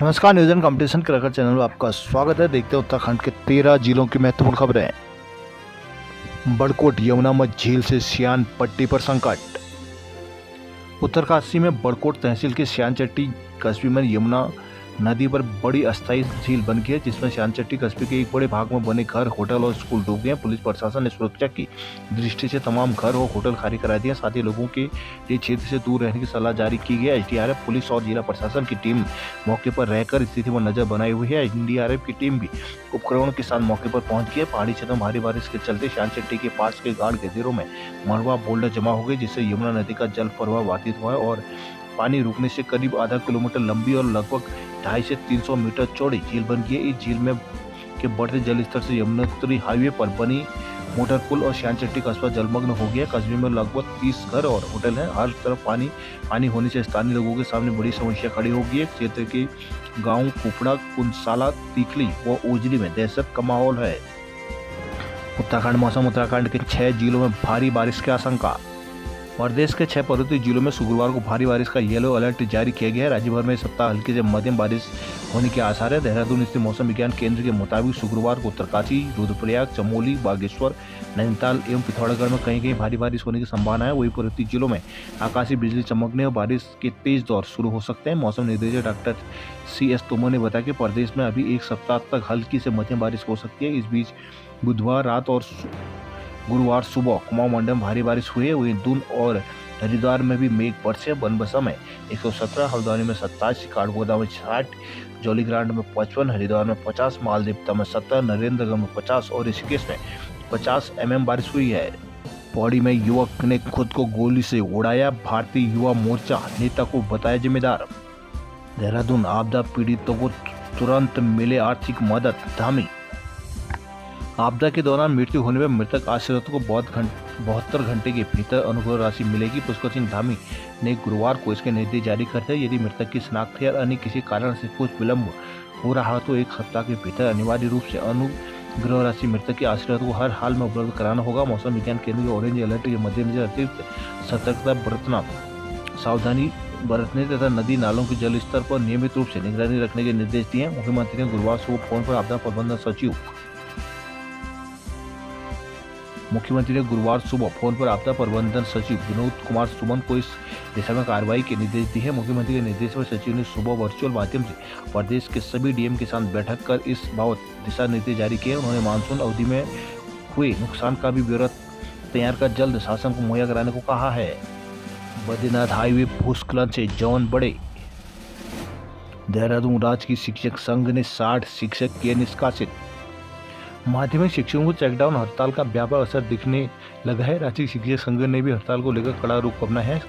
नमस्कार, news and competition cricket channel में आपका स्वागत है। देखते हैं उत्तराखंड के 13 जिलों की महत्वपूर्ण खबरें। बड़कोट यमुना मध्य झील से सियान पट्टी पर संकट। उत्तरकाशी में बड़कोट तहसील के सियान चट्टी कस्बे में यमुना नदी पर बड़ी अस्थायी झील बन गई है, जिसमें सियान चट्टी कस्बे के एक बड़े भाग में बने घर, होटल और स्कूल डूब गए। पुलिस प्रशासन ने सुरक्षा की दृष्टि से तमाम घर और होटल खाली करा दिए। साथ ही लोगों के लिए क्षेत्र से दूर रहने की सलाह जारी की गई है। एसडीआरएफ, पुलिस और जिला प्रशासन की टीम मौके पर रहकर स्थिति पर नजर बनाई हुई है। एनडीआरएफ की टीम भी उपकरणों के साथ मौके पर पहुंच गई है। पहाड़ी क्षेत्र में भारी बारिश के चलते सियान चट्टी के पास के गाढ़ गहरीरों में मलबा बोल्डर जमा हो गए, जिससे यमुना नदी का जल प्रवाह बाधित हुआ है और पानी रुकने से करीब आधा किलोमीटर लंबी और लगभग 250 से 300 मीटर चौड़ी झील बन गई है। इस झील में के बढ़ते जल स्तर से यमुनोत्री हाईवे पर बनी मोटर पुल और सियान चट्टी कस्बा जलमग्न हो गया। कस्बे में लगभग 30 घर और होटल हैं। हर तरफ पानी होने से स्थानीय लोगों के सामने बड़ी समस्या खड़ी हो गई है। क्षेत्र के गांव कुपड़ा, कुंसाला, तीखली व ओजरी में दहशत का माहौल है। उत्तराखंड मौसम। उत्तराखंड के 6 जिलों में भारी बारिश की आशंका। प्रदेश के 6 पर्वतीय जिलों में शुक्रवार को भारी बारिश का येलो अलर्ट जारी किया गया है। राज्य भर में इस सप्ताह हल्की से मध्यम बारिश होने के आसार है। देहरादून स्थित मौसम विज्ञान केंद्र के मुताबिक शुक्रवार को उत्तरकाशी, रुद्रप्रयाग, चमोली, बागेश्वर, नैनीताल एवं पिथौरागढ़ में कहीं कहीं भारी बारिश होने की संभावना है। वही पर्वतीय जिलों में आकाशीय बिजली चमकने और बारिश के तेज दौर शुरू हो सकते हैं। मौसम निदेशक डॉक्टर CS तोमर ने बताया कि प्रदेश में अभी एक सप्ताह तक हल्की से मध्यम बारिश हो सकती है। इस बीच बुधवार रात और गुरुवार सुबह कुमाऊं मंडल में भारी बारिश हुई है। वहीं दून और हरिद्वार में भी मेघ बरसे। बनबसा में 117, हल्द्वानी में 27, काठगोदाम में 60, जौलीग्रांट में 55, हरिद्वार में 50, मालदेवता में 70, नरेंद्रगढ़ में 50 और ऋषिकेश में 50 mm बारिश हुई है। पौड़ी में युवक ने खुद को गोली से उड़ाया, भारतीय युवा मोर्चा नेता को बताया जिम्मेदार। देहरादून आपदा पीड़ितों को तुरंत मिले आर्थिक मदद, धामी। आपदा के दौरान मृत्यु होने पर मृतक आश्रितों को 72 घंटे के भीतर अनुग्रह राशि मिलेगी। पुष्कर सिंह धामी ने गुरुवार को इसके निर्देश जारी करते हैं। यदि मृतक की शिनाख्त या अन्य किसी कारण से कुछ विलंब हो रहा तो 1 सप्ताह के भीतर अनिवार्य रूप से अनुग्रह राशि मृतक के आश्रितों को हर हाल में उपलब्ध कराना होगा। मौसम विज्ञान केंद्र के ऑरेंज अलर्ट के मद्देनजर अतिरिक्त सतर्कता बरतना, सावधानी बरतने तथा नदी नालों के जल स्तर पर नियमित रूप से निगरानी रखने के निर्देश दिए। मुख्यमंत्री ने गुरुवार सुबह फोन पर आपदा प्रबंधन सचिव विनोद कुमार सुमन को इस दिशा में कार्रवाई के निर्देश दिए हैं। मुख्यमंत्री के निर्देश पर सचिव ने सुबह वर्चुअल माध्यम से प्रदेश के सभी डीएम के साथ बैठक कर इस बाबत दिशा निर्देश जारी किए। उन्होंने मानसून अवधि में हुए नुकसान का भी ब्यौरा तैयार कर जल्द शासन को मुहैया कराने को कहा है। बद्रीनाथ हाईवे भूस्खलन से जवान बड़े। देहरादून राजकीय शिक्षक संघ ने 60 शिक्षक किए निष्कासित। माध्यमिक शिक्षकों को चेकडाउन हड़ताल का व्यापक असर दिखने लगा है। राज्य शिक्षक संघ ने भी हड़ताल को लेकर कड़ा रुख अपना है।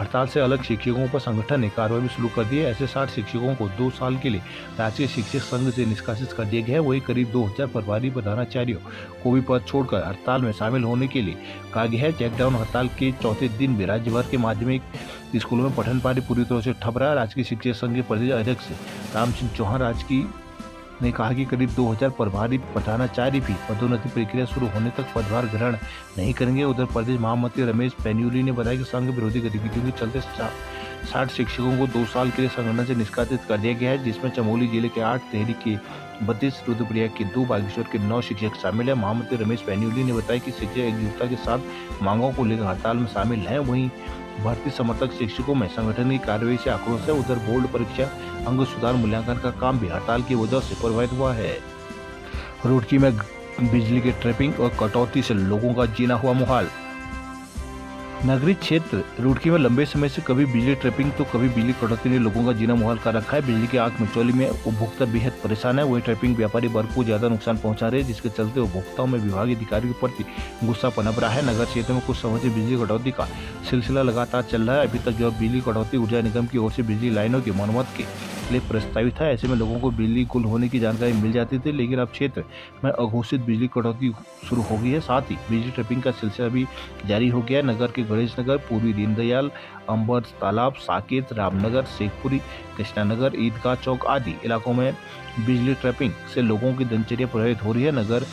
हड़ताल से अलग शिक्षकों पर संगठन ने कार्रवाई भी शुरू कर दी है। ऐसे 60 शिक्षकों को 2 साल के लिए राज्य शिक्षक संघ से निष्कासित कर दिया गया है। वही करीब 2000 प्रभारी प्रधानाचार्यों को भी पद छोड़कर हड़ताल में शामिल होने के लिए कहा गया है। चेकडाउन हड़ताल के चौथे दिन भी राज्य भर के माध्यमिक स्कूलों में पठन पाठ्य पूरी तरह से ठप रहा है। राजकीय शिक्षक संघ के प्रदेश अध्यक्ष राम सिंह चौहान राजकीय ने कहा कि करीब 2000 प्रभारी प्रधानाचार्य भी पदोन्नति प्रक्रिया शुरू होने तक पदभार ग्रहण नहीं करेंगे। उधर प्रदेश महामंत्री रमेश पैन्यूली ने बताया कि संघ विरोधी गतिविधियों के चलते 60 शिक्षकों को 2 साल के लिए संगठन से निष्कासित कर दिया गया है, जिसमें चमोली जिले के 8, टिहरी के 32, रुद्रप्रयाग के 2, बागेश्वर के 9 शिक्षक शामिल है। महामंत्री रमेश पैन्यूली ने बताया कि शिक्षक एकजुटता के साथ मांगों को लेकर हड़ताल में शामिल हैं। वहीं भर्ती समर्थक शिक्षकों में संगठन की कार्रवाई से आक्रोश है। उधर बोर्ड परीक्षा अंग सुधार मूल्यांकन का काम भी हड़ताल की वजह से प्रभावित हुआ है। रुड़की में बिजली के ट्रैपिंग और कटौती से लोगों का जीना हुआ मुहाल। नगरीय क्षेत्र रुड़की में लंबे समय से कभी बिजली ट्रैपिंग तो कभी बिजली कटौती ने लोगों का जीना मुहाल कर रखा है। बिजली की आग मिचौली में उपभोक्ता बेहद परेशान है। वही ट्रैपिंग व्यापारी वर्ग को ज्यादा नुकसान पहुंचा रहे हैं, जिसके चलते उपभोक्ताओं में विभागीय अधिकारियों के प्रति गुस्सा पनप रहा है। नगर क्षेत्र में कुछ समय से बिजली कटौती का सिलसिला लगातार चल रहा है। अभी तक जो बिजली कटौती ऊर्जा निगम की ओर से बिजली लाइनों की मरम्मत के लिए प्रस्तावित था। ऐसे में लोगों को बिजली गुल होने की जानकारी मिल जाती थी, लेकिन अब क्षेत्र में अघोषित बिजली कटौती शुरू हो गई है। साथ ही बिजली ट्रैपिंग का सिलसिला भी जारी हो गया है। नगर के गणेश नगर, पूर्वी दीनदयाल, अंबर तालाब, साकेत, रामनगर, शेखपुरी, कृष्णानगर, ईदगाह चौक आदि इलाकों में बिजली ट्रैपिंग से लोगों की दिनचर्या प्रभावित हो रही है। नगर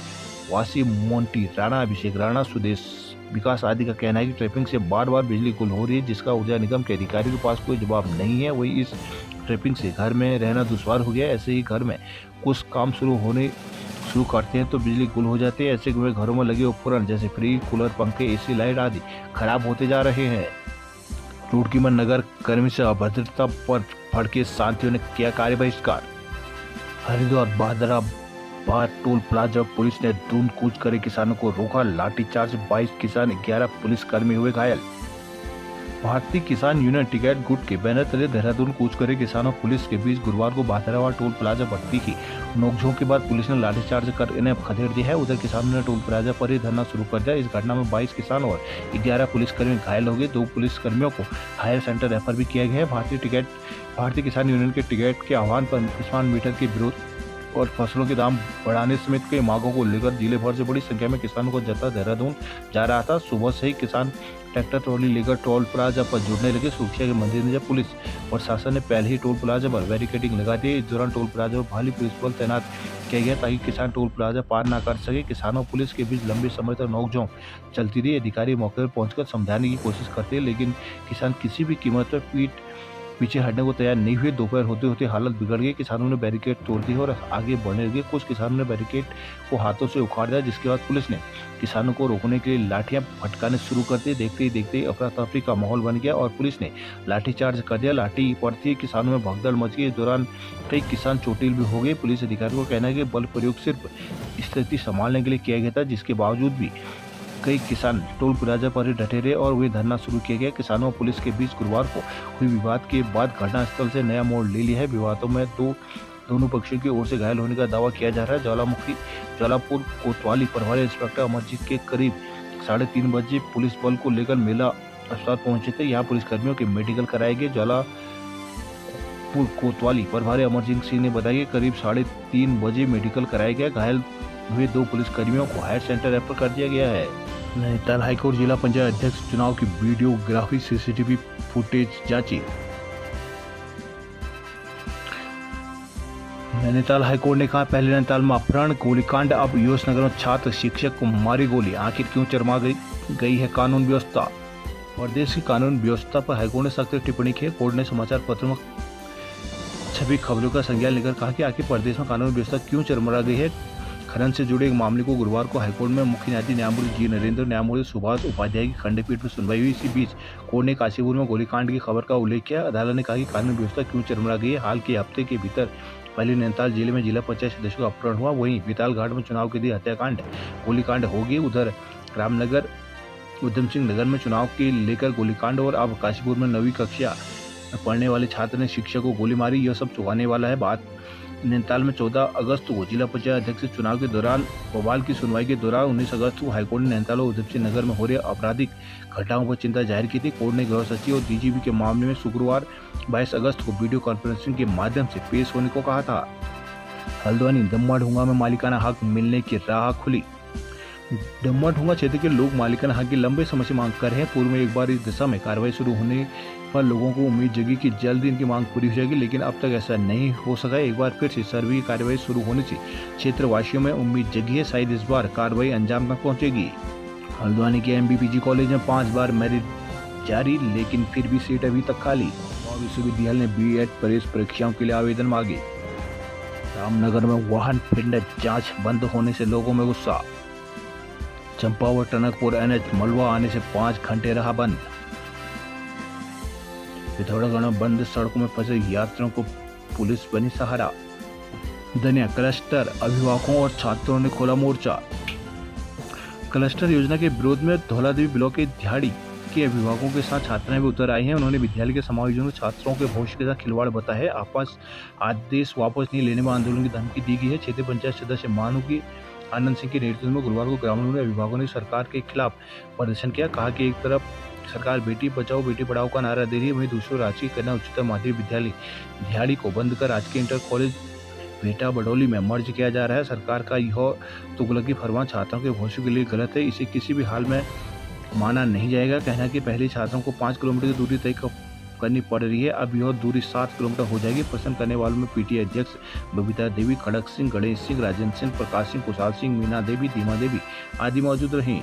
वासी मोंटी राणा, अभिषेक राणा, सुदेश विकास आदि का कहना है कि ट्रैपिंग से बार बार बिजली गुल हो रही है, जिसका ऊर्जा निगम के अधिकारियों के पास कोई जवाब नहीं है। वही इस ट्रैपिंग से घर में रहना दुश्वार हो गया है। ऐसे ही घर में कुछ काम शुरू करते हैं तो बिजली गुल हो जाती है। ऐसे में घरों में लगे उपकरण जैसे फ्रिज, कूलर, पंखे, एसी, लाइट आदि खराब होते जा रहे हैं। रुड़की में नगर कर्मी से अभद्रता पर भड़के शांतियों ने किया कार्य बहिष्कार। हरिद्वार बादराबाद टोल प्लाजा पुलिस ने ढूंढ कूच कर किसानों को रोका, लाठीचार्ज, 22 किसान, 11 पुलिसकर्मी हुए घायल। भारतीय किसान यूनियन टिकैत गुट के बैनर तले देहरादून कूच करे किसानों पुलिस के बीच गुरुवार को बादराबाद टोल प्लाजा पर तीखी नोकझोंक के बाद पुलिस ने लाठीचार्ज कर इन्हें खदेड़ दिया है। उधर किसानों ने टोल प्लाजा पर ही धरना शुरू कर दिया। इस घटना में 22 किसान और 11 पुलिसकर्मी घायल हो गए। 2 पुलिसकर्मियों को हायर सेंटर रेफर भी किया गया है। भारतीय किसान यूनियन के टिकैत के आह्वान पर स्मार्ट मीटर के विरोध और फसलों के दाम बढ़ाने समेत कई मांगों को लेकर जिले भर से बड़ी संख्या में किसानों को जत्था देहरादून जा रहा था। सुबह से ही किसान ट्रैक्टर ट्रॉली लेकर टोल प्लाजा पर जुड़ने लगे। सुरक्षा के मद्देनजर पुलिस प्रशासन ने पहले ही टोल प्लाजा पर बैरिकेडिंग लगा दी। इस दौरान टोल प्लाजा पर भारी पुलिस बल तैनात किया गया ताकि किसान टोल प्लाजा पार न कर सके। किसानों पुलिस के बीच लंबे समय तक नोकझोंक चलती रही। अधिकारी मौके पर पहुंचकर समझाने की कोशिश करते लेकिन किसान किसी भी कीमत पर पीछे हटने को तैयार नहीं हुए। दोपहर होते होते हालत बिगड़ गई। किसानों ने बैरिकेड तोड़ दी और आगे बढ़ने लगे। कुछ किसानों ने बैरिकेड को हाथों से उखाड़ दिया, जिसके बाद पुलिस ने किसानों को रोकने के लिए लाठियां फटकाने शुरू कर दी। देखते ही अफरा तफरी का माहौल बन गया और पुलिस ने लाठीचार्ज कर दिया। लाठी पड़ती ही किसानों में भगदड़ मच गई। इस दौरान कई किसान चोटिल भी हो गए। पुलिस अधिकारियों का कहना है कि बल प्रयोग सिर्फ स्थिति संभालने के लिए किया गया था, जिसके बावजूद भी कई किसान टोल प्लाजा पर ही डटे रहे और वे धरना शुरू किया गया। किसानों और पुलिस के बीच गुरुवार को हुई विवाद के बाद घटनास्थल से नया मोड़ ले लिया है। विवादों में दोनों पक्षों की ओर से घायल होने का दावा किया जा रहा है। ज्वालापुर कोतवाली प्रभारी इंस्पेक्टर अमरजीत के करीब 3:30 बजे पुलिस बल को लेकर मेला अस्पताल पहुंचे थे। यहाँ पुलिसकर्मियों के मेडिकल कराए गए। ज्वालापुर कोतवाली प्रभारी अमरजीत सिंह ने बताया कि करीब 3:30 बजे मेडिकल कराया गया। घायल हुए 2 पुलिसकर्मियों को हायर सेंटर रेफर कर दिया गया है। नैनीताल हाईकोर्ट जिला पंचायत अध्यक्ष चुनाव की वीडियोग्राफी सीसीटीवी फुटेज जांची। नैनीताल हाईकोर्ट ने कहा, पहले नैनीताल में अपहरण गोलीकांड, अब योशनगर में छात्र शिक्षक को मारी गोली, आखिर क्यों चरमा गई है कानून व्यवस्था। प्रदेश की कानून व्यवस्था पर हाईकोर्ट ने सख्त टिप्पणी की। कोर्ट ने समाचार पत्रों में छपी खबरों का संज्ञान लेकर कहा कि आखिर प्रदेश में कानून व्यवस्था क्यों चरमरा गई है। खनन से जुड़े एक मामले को गुरुवार को हाईकोर्ट में मुख्य न्यायाधीश न्यायमूर्ति जी नरेंद्र, न्यायमूर्ति सुभाष उपाध्याय की खंडपीठ में सुनवाई हुई। इसी बीच कोर्ट ने काशीपुर में गोलीकांड की खबर का उल्लेख किया। अदालत ने कहा कि कानून व्यवस्था क्यों चरमरा गई है। हाल के हफ्ते के भीतर पहले नैनीताल जिले में जिला पंचायत सदस्यों का अपहरण हुआ, वहीं बेतालघाट में चुनाव के दिन हत्याकांड गोलीकांड हो गई। उधर रामनगर उधम सिंह नगर में चुनाव के लेकर गोलीकांड और अब काशीपुर में 9वीं कक्षा में पढ़ने वाले छात्र ने शिक्षक को गोली मारी। यह सब चौंकाने वाला है। बात नैनीताल में 14 अगस्त को जिला पंचायत अध्यक्ष चुनाव के दौरान बवाल की सुनवाई के दौरान 19 अगस्त को हाईकोर्ट ने नैनीताल और उधम सिंह नगर में हो रहे आपराधिक घटनाओं पर चिंता जाहिर की थी। कोर्ट ने गृह सचिव और डीजीपी के मामले में शुक्रवार 22 अगस्त को वीडियो कॉन्फ्रेंसिंग के माध्यम से पेश होने को कहा था। हल्द्वानी दम्मा ढूंगा में मालिकाना हक मिलने की राह खुली। दम्मा ढूंगा क्षेत्र के लोग मालिकाना हक की लंबे समय से मांग कर रहे हैं। पूर्व में एक बार इस दिशा में कार्रवाई शुरू होने पर लोगों को उम्मीद जगी कि जल्द इनकी मांग पूरी हो जाएगी, लेकिन अब तक ऐसा नहीं हो सका। एक बार फिर से सर्वे की कार्रवाई शुरू होने से क्षेत्रवासियों में उम्मीद जगी है। शायद इस बार कार्रवाई अंजाम तक पहुंचेगी। हल्द्वानी के MBPG कॉलेज में 5 बार मेरिट जारी, लेकिन फिर भी सीट अभी तक खाली। विश्वविद्यालय ने B.Ed प्रवेश परीक्षाओं के लिए आवेदन मांगे। रामनगर में वाहन फिटनेस जांच बंद होने से लोगों में गुस्सा। चंपावत टनकपुर NH मलवा आने से 5 घंटे रहा बंद। पिथौरागढ़ में बंद सड़कों में फंसे यात्रियों को पुलिस बनी सहारा। दनिया क्लस्टर अभिभावकों और छात्रों ने खोला मोर्चा। क्लस्टर योजना के विरोध में धौलादेवी ब्लॉक के दिहाड़ी के अभिभावकों के साथ छात्राएं भी उतर आई हैं। उन्होंने विद्यालय के समायोजन को छात्रों के भविष्य के साथ खिलवाड़ बताया है। आदेश वापस नहीं लेने में आंदोलन की धमकी दी गई है। क्षेत्रीय पंचायत सदस्य मानू की आनंद सिंह के नेतृत्व में गुरुवार को ग्रामीणों ने अभिभावकों ने सरकार के खिलाफ प्रदर्शन किया। कहा कि एक तरफ सरकार बेटी बचाओ बेटी पढ़ाओ का नारा दे रही है, वहीं दूसरी रांची कन्या उच्चतर माध्यमिक विद्यालय दिहाड़ी को बंद कर राजकीय इंटर कॉलेज बेटा बडौली में मर्ज किया जा रहा है। सरकार का यह तुगलकी फरमान छात्रों के भविष्य के लिए गलत है, इसे किसी भी हाल में माना नहीं जाएगा। कहना कि पहले छात्रों को 5 किलोमीटर की दूरी तय करनी पड़ रही है, अब यह दूरी 7 किलोमीटर हो जाएगी। प्रश्न करने वालों में PTA अध्यक्ष बबीता देवी, खड़क सिंह, गणेश सिंह, राजेंद्र सिंह, प्रकाश सिंह, कुशाल सिंह, मीना देवी, धीमा देवी आदि मौजूद रहीं।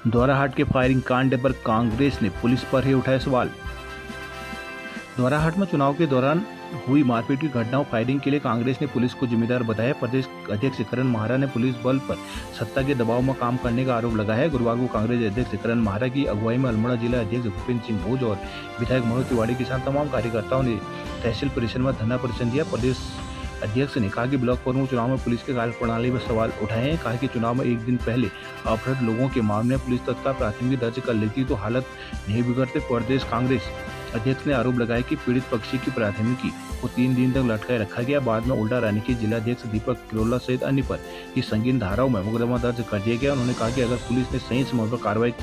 द्वाराहाट के फायरिंग कांड पर कांग्रेस ने पुलिस पर ही उठाए सवाल। द्वाराहाट में चुनाव के दौरान हुई मारपीट की घटनाओं फायरिंग के लिए कांग्रेस ने पुलिस को जिम्मेदार बताया। प्रदेश अध्यक्ष करण माहरा ने पुलिस बल पर सत्ता के दबाव में काम करने का आरोप लगाया है। गुरुवार को कांग्रेस अध्यक्ष करण माहरा की अगुवाई में अल्मोड़ा जिला अध्यक्ष भूपेंद्र सिंह भोज और विधायक मनोज तिवारी के साथ तमाम कार्यकर्ताओं ने तहसील परिसर में धरना प्रदर्शन दिया। प्रदेश अध्यक्ष ने कहा कि ब्लॉक प्रमुख चुनाव में पुलिस के कार्यप्रणाली पर सवाल उठाए हैं। कहा कि चुनाव में एक दिन पहले अपहृत लोगों के मामले में पुलिस तत्काल प्राथमिकी दर्ज कर लेती तो हालत नहीं बिगड़ते। प्रदेश कांग्रेस अध्यक्ष ने आरोप लगाया कि पीड़ित पक्षी की प्राथमिकी को 3 दिन तक लटकाए रखा गया। बाद में उल्टा रानी के जिलाध्यक्ष दीपक किरोला सहित अन्य पर की संगीन धाराओं में मुकदमा दर्ज कर दिया गया। उन्होंने कहा कि अगर पुलिस ने सही समय पर कार्रवाई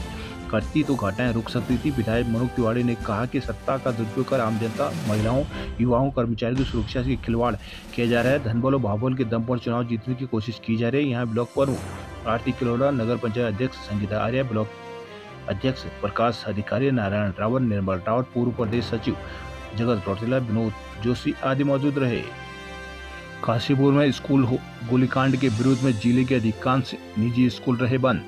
करती तो घटनाएं रुक सकती थी। विधायक मनोज तिवारी ने कहा कि सत्ता का दुरुपयोग कर आम जनता, महिलाओं, युवाओं, कर्मचारियों की सुरक्षा से खिलवाड़ किया जा रहा है। धनबल और बाहुबल के दम पर चुनाव जीतने की कोशिश की जा रही है। यहाँ ब्लॉक प्रमुख आरती किरोला, नगर पंचायत अध्यक्ष संगीता आर्य, ब्लॉक अध्यक्ष प्रकाश अधिकारी, नारायण रावत, निर्मल रावत, पूर्व प्रदेश सचिव जगत रौतेला, विनोद जोशी आदि मौजूद रहे। काशीपुर में स्कूल गोलीकांड के विरोध में जिले के अधिकांश निजी स्कूल रहे बंद।